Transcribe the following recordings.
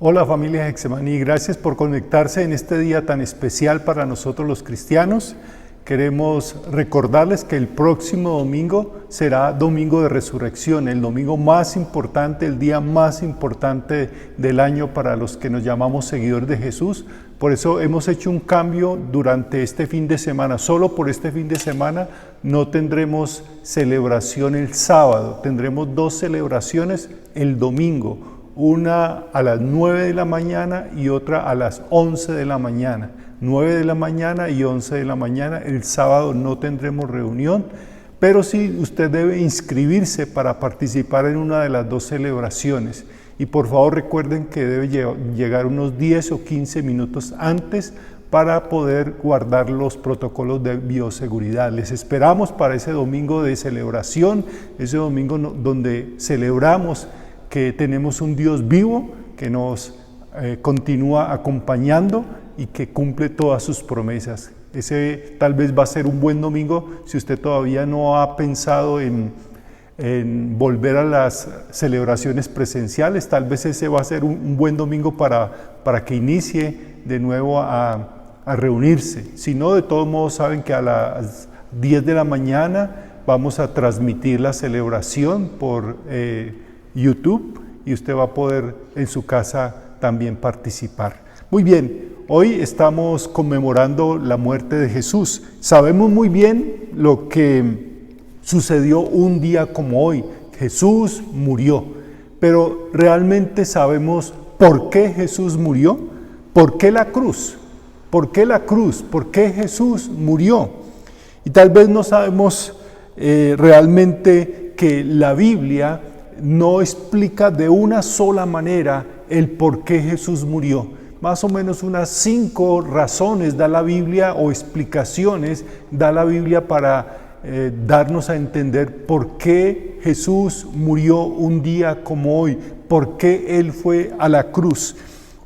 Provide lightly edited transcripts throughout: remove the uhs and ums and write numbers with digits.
Hola familia Getsemaní, gracias por conectarse en este día tan especial para nosotros los cristianos. Queremos recordarles que el próximo domingo será domingo de resurrección, el domingo más importante, el día más importante del año para los que nos llamamos seguidores de Jesús. Por eso hemos hecho un cambio durante este fin de semana. Solo por este fin de semana no tendremos celebración el sábado, tendremos dos celebraciones el domingo. Una a las 9 de la mañana y otra a las 11 de la mañana. 9 de la mañana y 11 de la mañana. El sábado no tendremos reunión, pero sí usted debe inscribirse para participar en una de las dos celebraciones. Y por favor recuerden que debe llegar unos 10 o 15 minutos antes para poder guardar los protocolos de bioseguridad. Les esperamos para ese domingo de celebración, ese domingo donde celebramos que tenemos un Dios vivo que nos continúa acompañando y que cumple todas sus promesas. Ese tal vez va a ser un buen domingo si usted todavía no ha pensado en volver a las celebraciones presenciales. Tal vez ese va a ser un buen domingo para que inicie de nuevo a reunirse. Si no, de todos modos saben que a las 10 de la mañana vamos a transmitir la celebración por YouTube y usted va a poder en su casa también participar. Muy bien, hoy estamos conmemorando la muerte de Jesús. Sabemos muy bien lo que sucedió un día como hoy. Jesús murió, pero realmente sabemos por qué Jesús murió. ¿Por qué la cruz? ¿Por qué la cruz? ¿Por qué Jesús murió? Y tal vez no sabemos realmente que la Biblia no explica de una sola manera el por qué Jesús murió. Más o menos unas 5 razones da la Biblia o explicaciones da la Biblia para darnos a entender por qué Jesús murió un día como hoy, por qué Él fue a la cruz.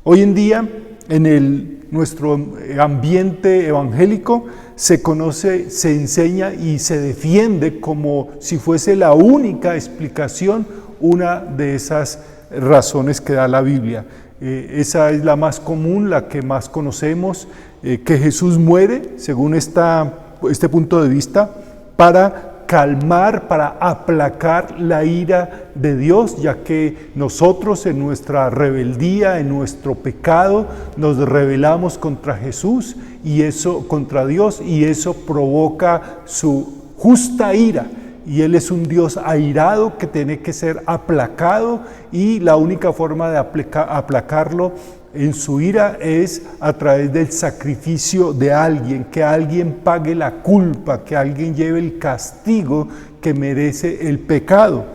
Hoy en día, en nuestro ambiente evangélico, se conoce, se enseña y se defiende como si fuese la única explicación, una de esas razones que da la Biblia. Esa es la más común, la que más conocemos, que Jesús muere, según este punto de vista, para calmar, para aplacar la ira de Dios, ya que nosotros en nuestra rebeldía, en nuestro pecado, nos rebelamos contra Jesús y eso contra Dios, y eso provoca su justa ira. Y Él es un Dios airado que tiene que ser aplacado, y la única forma de aplacarlo en su ira es a través del sacrificio de alguien, que alguien pague la culpa, que alguien lleve el castigo que merece el pecado.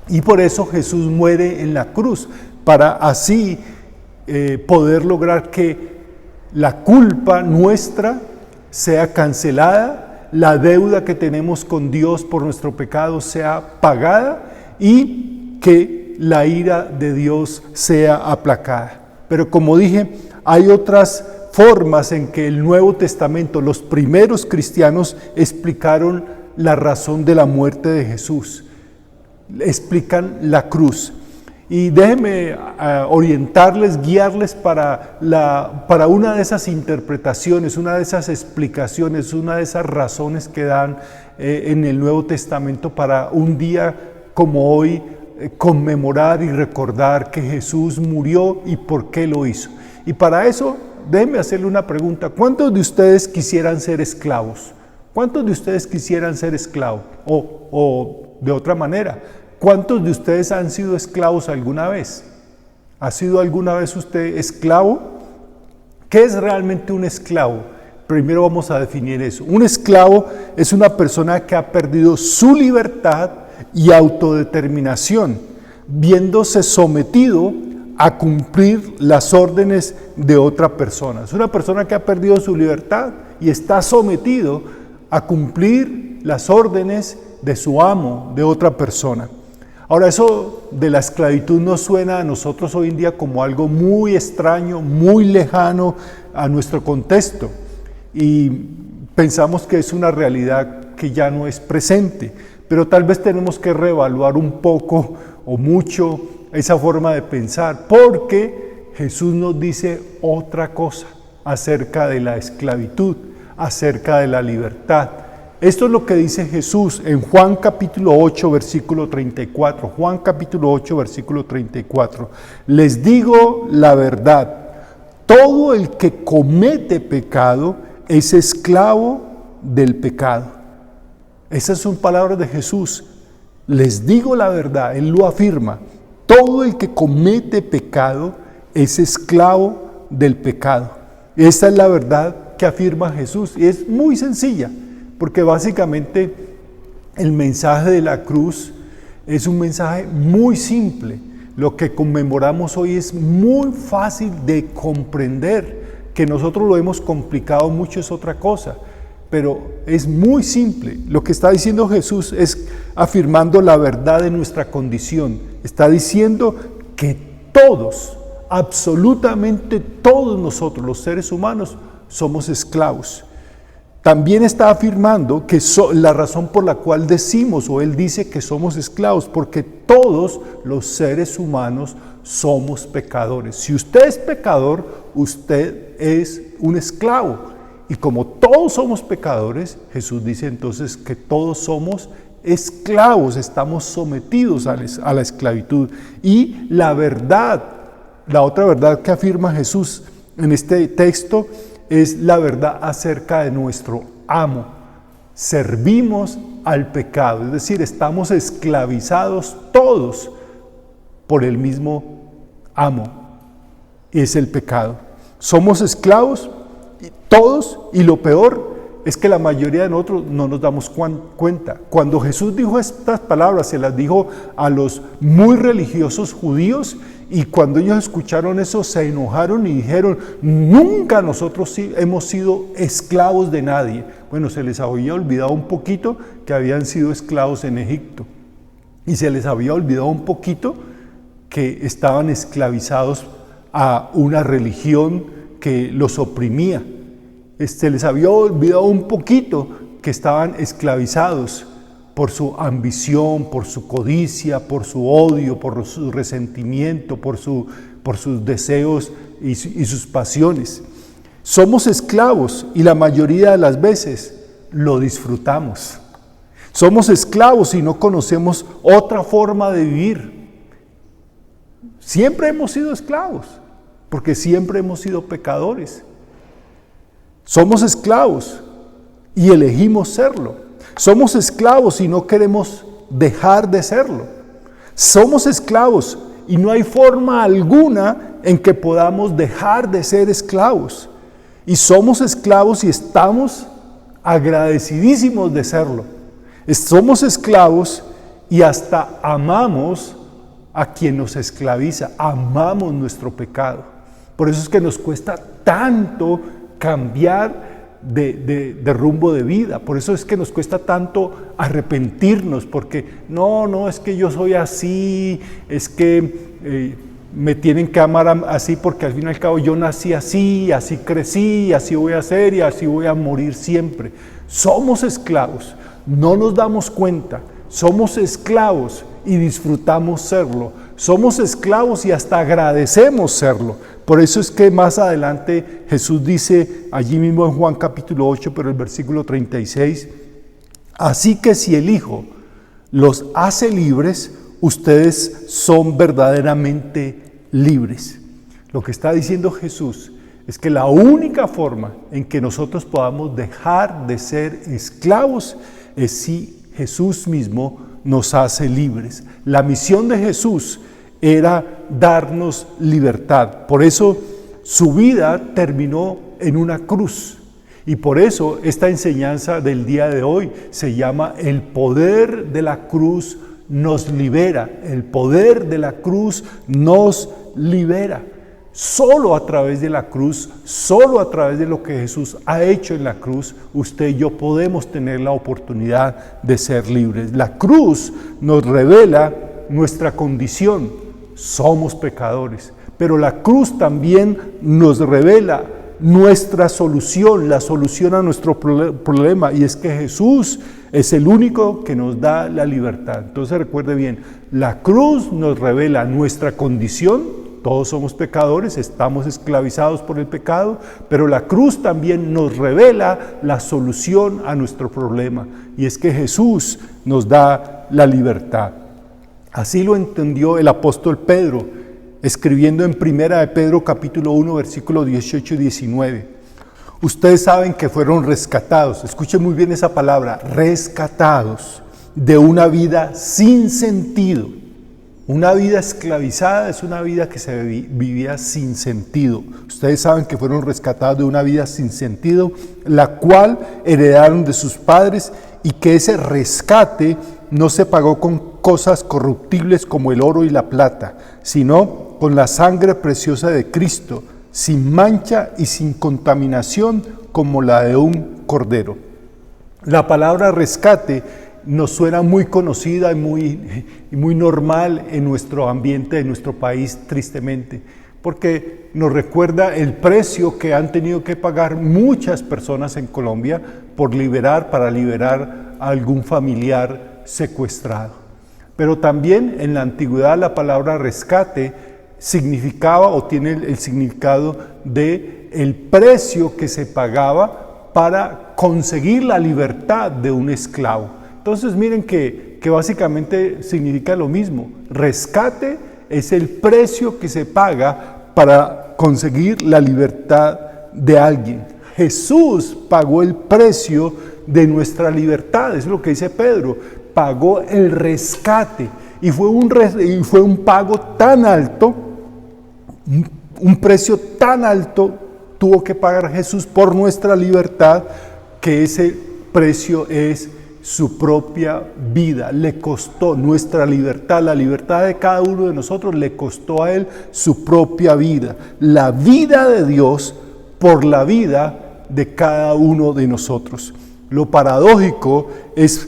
Y por eso Jesús muere en la cruz, para así poder lograr que la culpa nuestra sea cancelada, la deuda que tenemos con Dios por nuestro pecado sea pagada y que la ira de Dios sea aplacada. Pero como dije, hay otras formas en que el Nuevo Testamento, los primeros cristianos, explicaron la razón de la muerte de Jesús. Explican la cruz. Y déjenme orientarles, guiarles para una de esas interpretaciones, una de esas explicaciones, una de esas razones que dan en el Nuevo Testamento para un día como hoy conmemorar y recordar que Jesús murió y por qué lo hizo. Y para eso, déjenme hacerle una pregunta. ¿Cuántos de ustedes quisieran ser esclavos? ¿Cuántos de ustedes quisieran ser esclavos? O de otra manera, ¿cuántos de ustedes han sido esclavos alguna vez? ¿Ha sido alguna vez usted esclavo? ¿Qué es realmente un esclavo? Primero vamos a definir eso. Un esclavo es una persona que ha perdido su libertad y autodeterminación, viéndose sometido a cumplir las órdenes de otra persona. Es una persona que ha perdido su libertad y está sometido a cumplir las órdenes de su amo, de otra persona. Ahora, eso de la esclavitud nos suena a nosotros hoy en día como algo muy extraño, muy lejano a nuestro contexto, y pensamos que es una realidad que ya no es presente, pero tal vez tenemos que reevaluar un poco o mucho esa forma de pensar, porque Jesús nos dice otra cosa acerca de la esclavitud, acerca de la libertad. Esto es lo que dice Jesús en Juan capítulo 8, versículo 34. Juan capítulo 8, versículo 34. Les digo la verdad, todo el que comete pecado es esclavo del pecado. Esas son palabras de Jesús. Les digo la verdad, Él lo afirma. Todo el que comete pecado es esclavo del pecado. Esa es la verdad que afirma Jesús. Y es muy sencilla, porque básicamente el mensaje de la cruz es un mensaje muy simple. Lo que conmemoramos hoy es muy fácil de comprender. Que nosotros lo hemos complicado mucho es otra cosa, pero es muy simple. Lo que está diciendo Jesús es afirmando la verdad de nuestra condición. Está diciendo que todos, absolutamente todos nosotros, los seres humanos, somos esclavos. También está afirmando que la razón por la cual decimos, o Él dice que somos esclavos, porque todos los seres humanos somos pecadores. Si usted es pecador, usted es un esclavo. Y como todos somos pecadores, Jesús dice entonces que todos somos esclavos, estamos sometidos a la esclavitud. Y la verdad, la otra verdad que afirma Jesús en este texto es la verdad acerca de nuestro amo. Servimos al pecado, es decir, estamos esclavizados todos por el mismo amo, y es el pecado. Somos esclavos todos, y lo peor es que la mayoría de nosotros no nos damos cuenta. Cuando Jesús dijo estas palabras, se las dijo a los muy religiosos judíos, y cuando ellos escucharon eso se enojaron y dijeron: nunca nosotros hemos sido esclavos de nadie. Bueno, se les había olvidado un poquito que habían sido esclavos en Egipto, y se les había olvidado un poquito que estaban esclavizados a una religión que los oprimía. Se les había olvidado un poquito que estaban esclavizados por su ambición, por su codicia, por su odio, por su resentimiento, por sus deseos y sus pasiones. Somos esclavos y la mayoría de las veces lo disfrutamos. Somos esclavos y no conocemos otra forma de vivir. Siempre hemos sido esclavos, porque siempre hemos sido pecadores. Somos esclavos y elegimos serlo. Somos esclavos y no queremos dejar de serlo. Somos esclavos y no hay forma alguna en que podamos dejar de ser esclavos. Y somos esclavos y estamos agradecidísimos de serlo. Somos esclavos y hasta amamos a quien nos esclaviza, amamos nuestro pecado. Por eso es que nos cuesta tanto cambiar de rumbo de vida. Por eso es que nos cuesta tanto arrepentirnos, porque no, es que yo soy así, es que me tienen que amar así, porque al fin y al cabo yo nací así, así crecí, así voy a ser y así voy a morir siempre. Somos esclavos, no nos damos cuenta, somos esclavos y disfrutamos serlo. Somos esclavos y hasta agradecemos serlo. Por eso es que más adelante Jesús dice, allí mismo en Juan capítulo 8, pero el versículo 36, así que si el Hijo los hace libres, ustedes son verdaderamente libres. Lo que está diciendo Jesús es que la única forma en que nosotros podamos dejar de ser esclavos es si Jesús mismo nos hace libres. La misión de Jesús era darnos libertad. Por eso su vida terminó en una cruz. Y por eso esta enseñanza del día de hoy se llama el poder de la cruz nos libera. El poder de la cruz nos libera. Solo a través de la cruz, solo a través de lo que Jesús ha hecho en la cruz, usted y yo podemos tener la oportunidad de ser libres. La cruz nos revela nuestra condición. Somos pecadores, pero la cruz también nos revela nuestra solución, la solución a nuestro problema, y es que Jesús es el único que nos da la libertad. Entonces recuerde bien, la cruz nos revela nuestra condición Todos somos pecadores, estamos esclavizados por el pecado, pero la cruz también nos revela la solución a nuestro problema, y es que Jesús nos da la libertad. Así lo entendió el apóstol Pedro, escribiendo en 1 de Pedro capítulo 1, versículos 18 y 19. Ustedes saben que fueron rescatados, escuchen muy bien esa palabra, rescatados de una vida sin sentido. Una vida esclavizada es una vida que se vivía sin sentido. Ustedes saben que fueron rescatados de una vida sin sentido, la cual heredaron de sus padres, y que ese rescate no se pagó con cosas corruptibles como el oro y la plata, sino con la sangre preciosa de Cristo, sin mancha y sin contaminación como la de un cordero. La palabra rescate nos suena muy conocida y muy normal en nuestro ambiente, en nuestro país, tristemente, porque nos recuerda el precio que han tenido que pagar muchas personas en Colombia para liberar a algún familiar secuestrado. Pero también en la antigüedad la palabra rescate significaba o tiene el significado de el precio que se pagaba para conseguir la libertad de un esclavo. Entonces miren que básicamente significa lo mismo. Rescate es el precio que se paga para conseguir la libertad de alguien. Jesús pagó el precio de nuestra libertad, es lo que dice Pedro, pagó el rescate, y fue un pago tan alto, un precio tan alto tuvo que pagar Jesús por nuestra libertad, que ese precio es su propia vida. Le costó nuestra libertad, la libertad de cada uno de nosotros, le costó a Él su propia vida. La vida de Dios por la vida de cada uno de nosotros. Lo paradójico es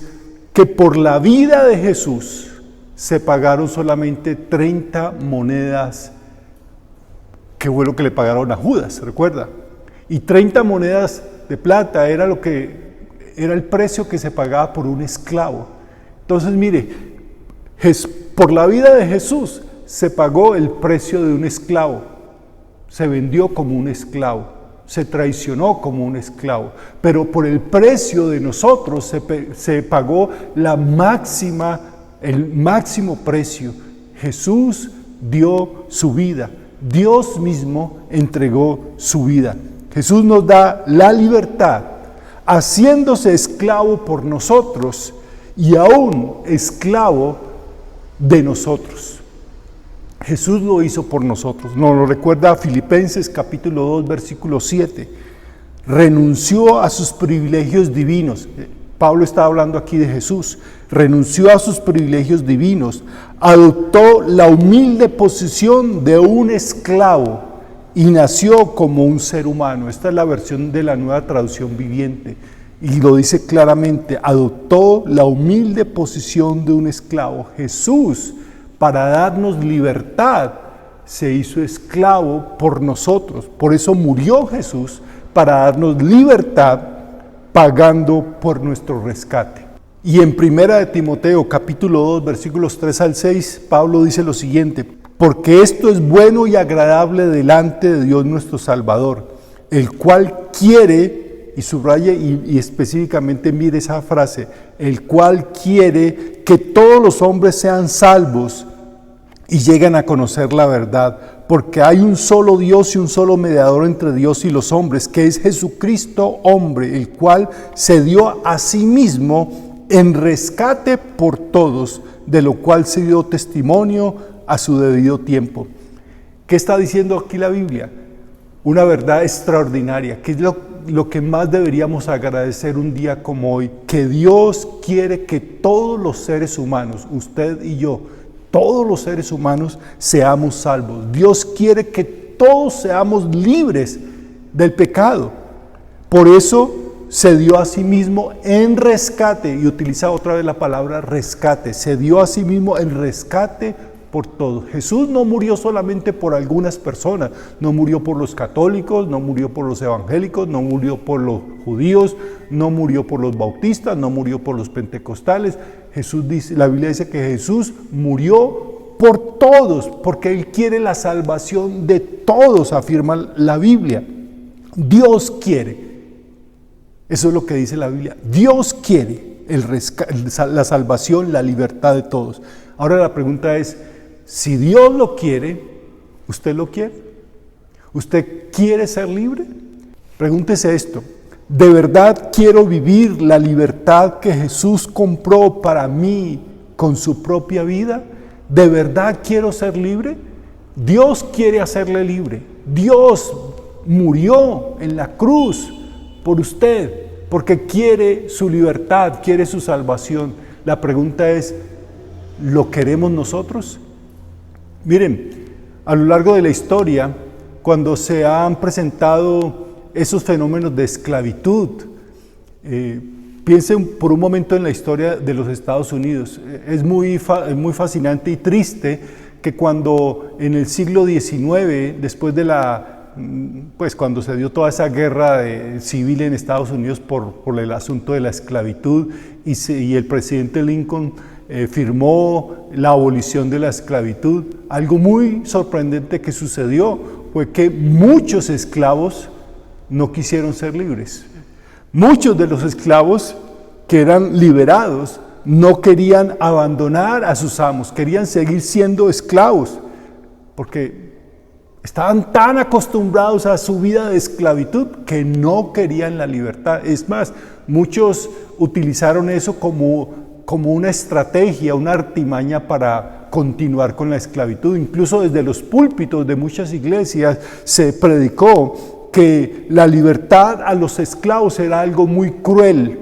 que por la vida de Jesús se pagaron solamente 30 monedas, que fue lo que le pagaron a Judas, ¿recuerda? Y 30 monedas de plata era el precio que se pagaba por un esclavo. Entonces mire, por la vida de Jesús se pagó el precio de un esclavo, se vendió como un esclavo, se traicionó como un esclavo, pero por el precio de nosotros se pagó el máximo precio. Jesús dio su vida, Dios mismo entregó su vida. Jesús nos da la libertad, haciéndose esclavo por nosotros y aún esclavo de nosotros. Jesús lo hizo por nosotros. Nos lo recuerda Filipenses capítulo 2, versículo 7. Renunció a sus privilegios divinos. Pablo está hablando aquí de Jesús. Renunció a sus privilegios divinos, adoptó la humilde posición de un esclavo y nació como un ser humano. Esta es la versión de la Nueva Traducción Viviente, y lo dice claramente: adoptó la humilde posición de un esclavo. Jesús, para darnos libertad, se hizo esclavo por nosotros. Por eso murió Jesús, para darnos libertad, pagando por nuestro rescate. Y en 1 de Timoteo capítulo 2 versículos 3 al 6, Pablo dice lo siguiente: porque esto es bueno y agradable delante de Dios nuestro Salvador, el cual quiere, y subraye y específicamente mire esa frase, el cual quiere que todos los hombres sean salvos y lleguen a conocer la verdad, porque hay un solo Dios y un solo mediador entre Dios y los hombres, que es Jesucristo hombre, el cual se dio a sí mismo en rescate por todos, de lo cual se dio testimonio a su debido tiempo. ¿Qué está diciendo aquí la Biblia? Una verdad extraordinaria, que es lo que más deberíamos agradecer un día como hoy, que Dios quiere que todos los seres humanos, usted y yo, todos los seres humanos seamos salvos. Dios quiere que todos seamos libres del pecado. Por eso se dio a sí mismo en rescate, y utiliza otra vez la palabra rescate, se dio a sí mismo en rescate por todos. Jesús no murió solamente por algunas personas, no murió por los católicos, no murió por los evangélicos, no murió por los judíos, no murió por los bautistas, no murió por los pentecostales. Jesús dice, la Biblia dice que Jesús murió por todos, porque Él quiere la salvación de todos, afirma la Biblia. Dios quiere. Eso es lo que dice la Biblia. Dios quiere la salvación, la libertad de todos. Ahora la pregunta es, si Dios lo quiere, ¿usted lo quiere? ¿Usted quiere ser libre? Pregúntese esto. ¿De verdad quiero vivir la libertad que Jesús compró para mí con su propia vida? ¿De verdad quiero ser libre? Dios quiere hacerle libre. Dios murió en la cruz por usted, porque quiere su libertad, quiere su salvación. La pregunta es, ¿lo queremos nosotros? Miren, a lo largo de la historia, cuando se han presentado esos fenómenos de esclavitud, piensen por un momento en la historia de los Estados Unidos. Es muy fascinante y triste que cuando en el siglo XIX, después de cuando se dio toda esa guerra civil en Estados Unidos por el asunto de la esclavitud y el presidente Lincoln firmó la abolición de la esclavitud, algo muy sorprendente que sucedió fue que muchos esclavos no quisieron ser libres. Muchos de los esclavos que eran liberados no querían abandonar a sus amos, querían seguir siendo esclavos, porque estaban tan acostumbrados a su vida de esclavitud que no querían la libertad. Es más, muchos utilizaron eso como una estrategia, una artimaña para continuar con la esclavitud. Incluso desde los púlpitos de muchas iglesias se predicó que la libertad a los esclavos era algo muy cruel,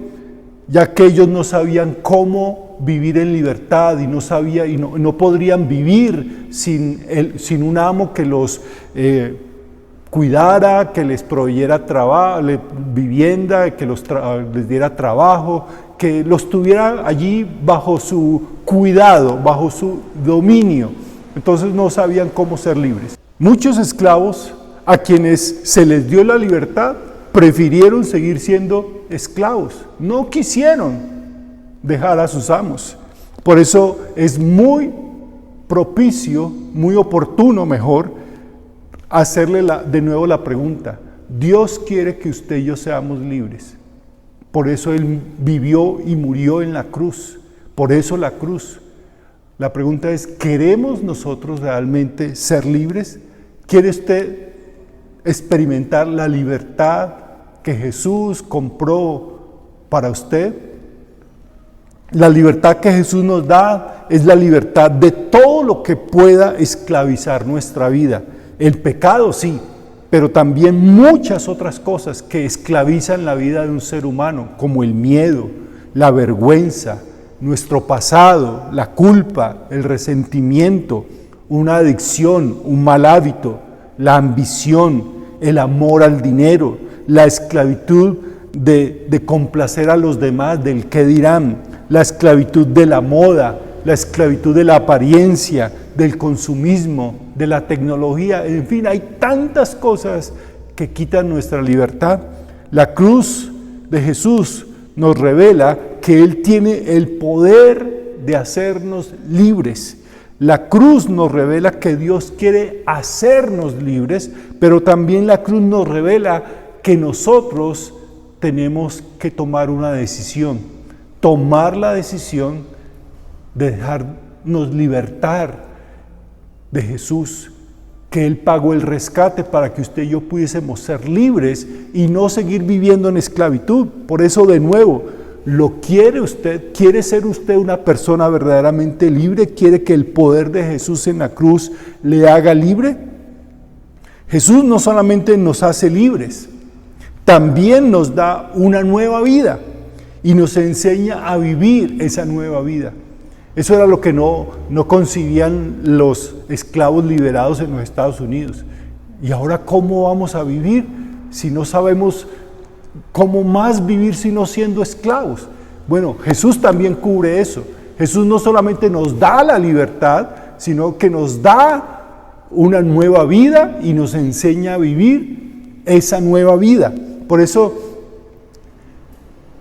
ya que ellos no sabían cómo vivir en libertad y no podrían vivir sin un amo que los cuidara, que les proveyera vivienda, que les diera trabajo, que los tuviera allí bajo su cuidado, bajo su dominio. Entonces no sabían cómo ser libres. Muchos esclavos a quienes se les dio la libertad prefirieron seguir siendo esclavos, no quisieron dejar a sus amos. Por eso es muy propicio, muy oportuno mejor, hacerle de nuevo la pregunta. Dios quiere que usted y yo seamos libres. Por eso Él vivió y murió en la cruz. Por eso la cruz. La pregunta es, ¿queremos nosotros realmente ser libres? ¿Quiere usted experimentar la libertad que Jesús compró para usted? La libertad que Jesús nos da es la libertad de todo lo que pueda esclavizar nuestra vida. El pecado sí, pero también muchas otras cosas que esclavizan la vida de un ser humano, como el miedo, la vergüenza, nuestro pasado, la culpa, el resentimiento, una adicción, un mal hábito, la ambición, el amor al dinero, la esclavitud de complacer a los demás, del qué dirán, la esclavitud de la moda, la esclavitud de la apariencia, del consumismo, de la tecnología, en fin, hay tantas cosas que quitan nuestra libertad. La cruz de Jesús nos revela que Él tiene el poder de hacernos libres. La cruz nos revela que Dios quiere hacernos libres, pero también la cruz nos revela que nosotros tenemos que tomar una decisión, tomar la decisión de dejarnos libertar de Jesús, que Él pagó el rescate para que usted y yo pudiésemos ser libres y no seguir viviendo en esclavitud. Por eso, de nuevo, ¿lo quiere usted? ¿Quiere ser usted una persona verdaderamente libre? ¿Quiere que el poder de Jesús en la cruz le haga libre? Jesús no solamente nos hace libres, también nos da una nueva vida y nos enseña a vivir esa nueva vida. Eso era lo que no concibían los esclavos liberados en los Estados Unidos. ¿Y ahora cómo vamos a vivir si no sabemos cómo más vivir sino siendo esclavos? Bueno, Jesús también cubre eso. Jesús no solamente nos da la libertad, sino que nos da una nueva vida y nos enseña a vivir esa nueva vida. Por eso,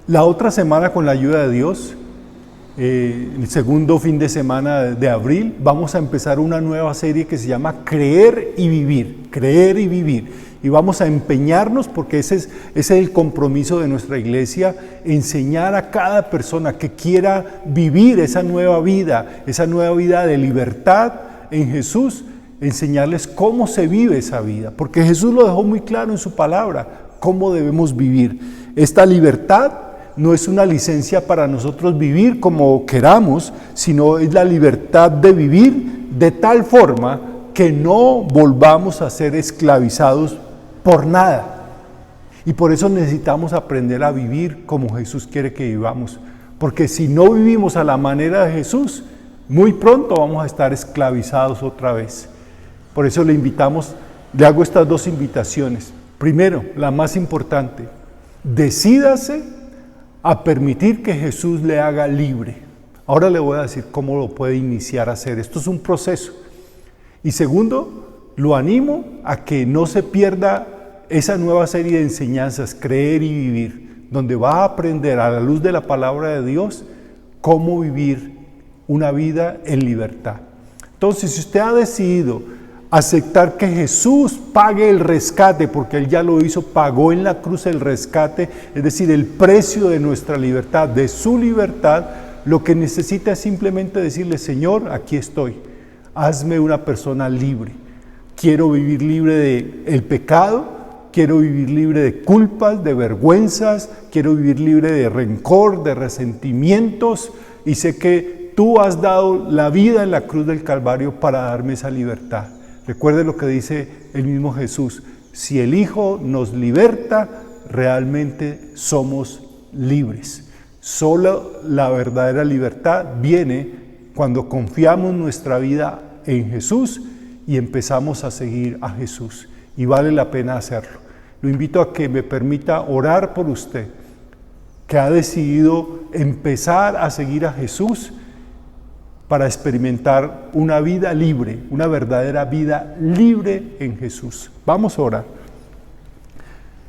la otra semana, con la ayuda de Dios, el segundo fin de semana de abril, vamos a empezar una nueva serie que se llama Creer y Vivir, Creer y Vivir. Y vamos a empeñarnos, porque ese es el compromiso de nuestra iglesia, enseñar a cada persona que quiera vivir esa nueva vida de libertad en Jesús, enseñarles cómo se vive esa vida, porque Jesús lo dejó muy claro en su palabra, cómo debemos vivir. Esta libertad no es una licencia para nosotros vivir como queramos, sino es la libertad de vivir de tal forma que no volvamos a ser esclavizados por nada. Y por eso necesitamos aprender a vivir como Jesús quiere que vivamos, porque si no vivimos a la manera de Jesús, muy pronto vamos a estar esclavizados otra vez. Por eso le hago estas dos invitaciones. Primero, la más importante, decídase a permitir que Jesús le haga libre. Ahora le voy a decir cómo lo puede iniciar a hacer. Esto es un proceso. Y segundo, lo animo a que no se pierda esa nueva serie de enseñanzas, Creer y Vivir, donde va a aprender a la luz de la palabra de Dios cómo vivir una vida en libertad. Entonces, si usted ha decidido aceptar que Jesús pague el rescate, porque Él ya lo hizo, pagó en la cruz el rescate, es decir, el precio de nuestra libertad, de su libertad, lo que necesita es simplemente decirle: Señor, aquí estoy, hazme una persona libre. Quiero vivir libre del pecado, quiero vivir libre de culpas, de vergüenzas, quiero vivir libre de rencor, de resentimientos, y sé que tú has dado la vida en la cruz del Calvario para darme esa libertad. Recuerde lo que dice el mismo Jesús: si el Hijo nos liberta, realmente somos libres. Solo la verdadera libertad viene cuando confiamos nuestra vida en Jesús y empezamos a seguir a Jesús, y vale la pena hacerlo. Lo invito a que me permita orar por usted, que ha decidido empezar a seguir a Jesús para experimentar una vida libre, una verdadera vida libre en Jesús. Vamos a orar.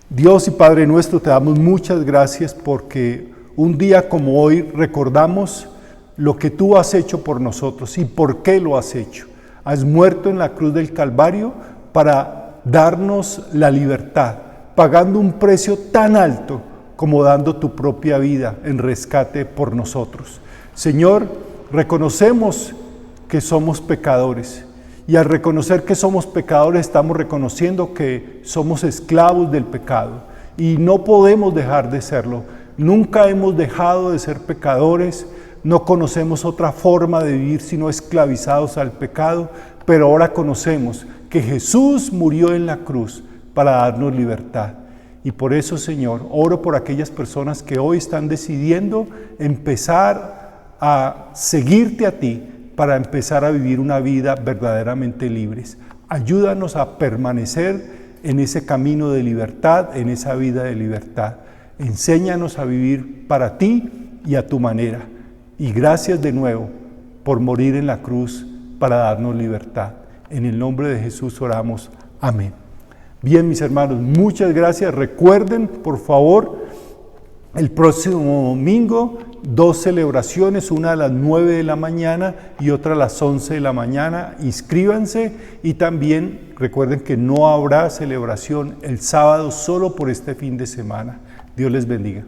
Dios y Padre nuestro, te damos muchas gracias porque un día como hoy recordamos lo que tú has hecho por nosotros y por qué lo has hecho. Has muerto en la cruz del Calvario para darnos la libertad, pagando un precio tan alto como dando tu propia vida en rescate por nosotros. Señor, reconocemos que somos pecadores, y al reconocer que somos pecadores estamos reconociendo que somos esclavos del pecado y no podemos dejar de serlo. Nunca hemos dejado de ser pecadores. No conocemos otra forma de vivir sino esclavizados al pecado, pero ahora conocemos que Jesús murió en la cruz para darnos libertad. Y por eso, Señor, oro por aquellas personas que hoy están decidiendo empezar a seguirte a ti para empezar a vivir una vida verdaderamente libres. Ayúdanos a permanecer en ese camino de libertad, en esa vida de libertad. Enséñanos a vivir para ti y a tu manera. Y gracias de nuevo por morir en la cruz para darnos libertad. En el nombre de Jesús oramos. Amén. Bien, mis hermanos, muchas gracias. Recuerden, por favor, el próximo domingo, 2 celebraciones, una a las 9 de la mañana y otra a las 11 de la mañana. Inscríbanse, y también recuerden que no habrá celebración el sábado solo por este fin de semana. Dios les bendiga.